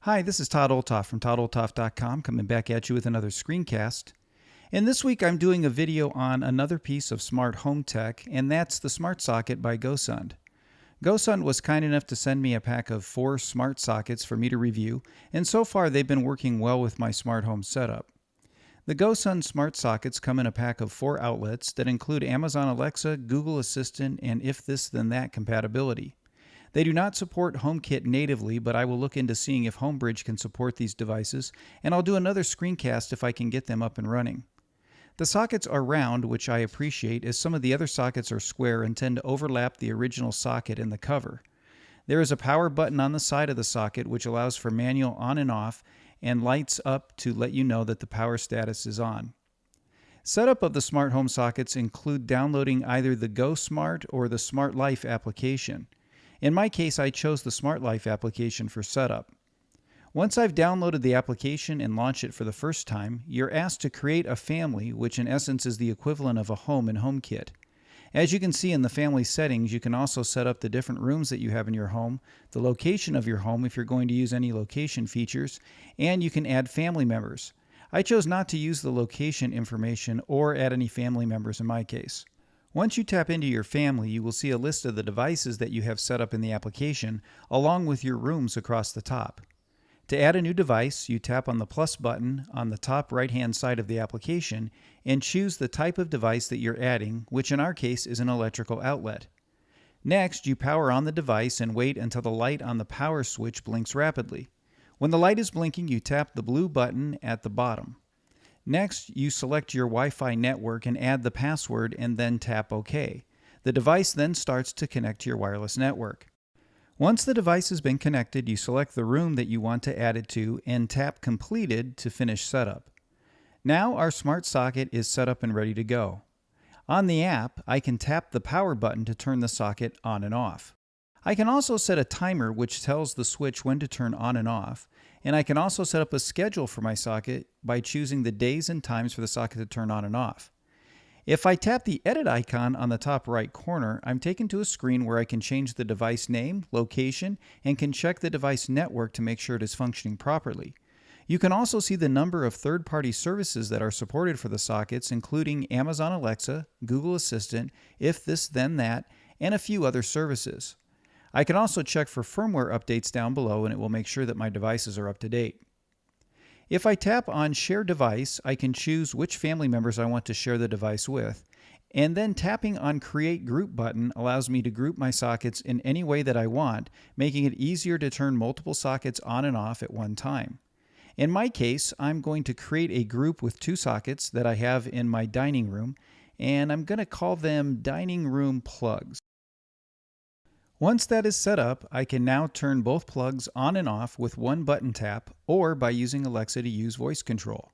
Hi, this is Todd from toddoltoff.com, coming back at you with another screencast. And this week I'm doing a video on another piece of smart home tech, and that's the Smart Socket by Gosund. Gosund was kind enough to send me a pack of 4 smart sockets for me to review, and so far they've been working well with my smart home setup. The Gosund smart sockets come in a pack of 4 outlets that include Amazon Alexa, Google Assistant, and if this then that compatibility. They do not support HomeKit natively, but I will look into seeing if Homebridge can support these devices, and I'll do another screencast if I can get them up and running. The sockets are round, which I appreciate, as some of the other sockets are square and tend to overlap the original socket in the cover. There is a power button on the side of the socket which allows for manual on and off and lights up to let you know that the power status is on. Setup of the smart home sockets include downloading either the Go Smart or the Smart Life application. In my case, I chose the Smart Life application for setup. Once I've downloaded the application and launched it for the first time, you're asked to create a family, which in essence is the equivalent of a home in HomeKit. As you can see in the family settings, you can also set up the different rooms that you have in your home, the location of your home if you're going to use any location features, and you can add family members. I chose not to use the location information or add any family members in my case. Once you tap into your family, you will see a list of the devices that you have set up in the application, along with your rooms across the top. To add a new device, you tap on the plus button on the top right-hand side of the application and choose the type of device that you're adding, which in our case is an electrical outlet. Next, you power on the device and wait until the light on the power switch blinks rapidly. When the light is blinking, you tap the blue button at the bottom. Next, you select your Wi-Fi network and add the password and then tap OK. The device then starts to connect to your wireless network. Once the device has been connected, you select the room that you want to add it to and tap Completed to finish setup. Now our smart socket is set up and ready to go. On the app, I can tap the power button to turn the socket on and off. I can also set a timer which tells the switch when to turn on and off, and I can also set up a schedule for my socket by choosing the days and times for the socket to turn on and off. If I tap the edit icon on the top right corner, I'm taken to a screen where I can change the device name, location, and can check the device network to make sure it is functioning properly. You can also see the number of third-party services that are supported for the sockets, including Amazon Alexa, Google Assistant, if this then that, and a few other services. I can also check for firmware updates down below, and it will make sure that my devices are up to date. If I tap on Share Device, I can choose which family members I want to share the device with, and then tapping on Create Group button allows me to group my sockets in any way that I want, making it easier to turn multiple sockets on and off at one time. In my case, I'm going to create a group with 2 sockets that I have in my dining room, and I'm going to call them Dining Room Plugs. Once that is set up, I can now turn both plugs on and off with one button tap or by using Alexa to use voice control.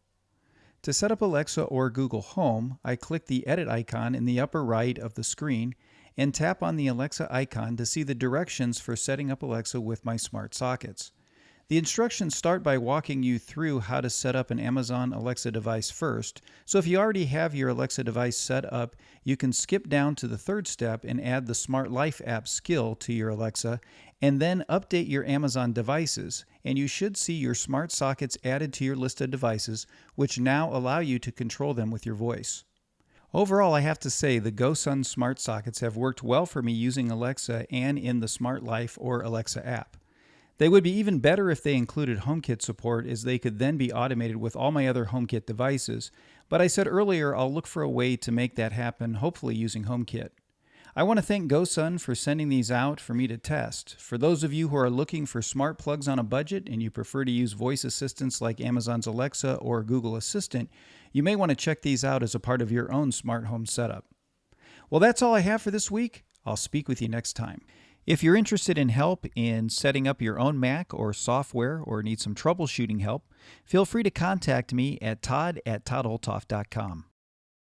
To set up Alexa or Google Home, I click the edit icon in the upper right of the screen and tap on the Alexa icon to see the directions for setting up Alexa with my smart sockets. The instructions start by walking you through how to set up an Amazon Alexa device first, so if you already have your Alexa device set up, you can skip down to the third step and add the Smart Life app skill to your Alexa, and then update your Amazon devices, and you should see your smart sockets added to your list of devices, which now allow you to control them with your voice. Overall, I have to say the Gosund smart sockets have worked well for me using Alexa and in the Smart Life or Alexa app. They would be even better if they included HomeKit support, as they could then be automated with all my other HomeKit devices, but I said earlier I'll look for a way to make that happen, hopefully using HomeKit. I want to thank Gosund for sending these out for me to test. For those of you who are looking for smart plugs on a budget and you prefer to use voice assistants like Amazon's Alexa or Google Assistant, you may want to check these out as a part of your own smart home setup. Well, that's all I have for this week. I'll speak with you next time. If you're interested in help in setting up your own Mac or software or need some troubleshooting help, feel free to contact me at todd@toddoltoff.com.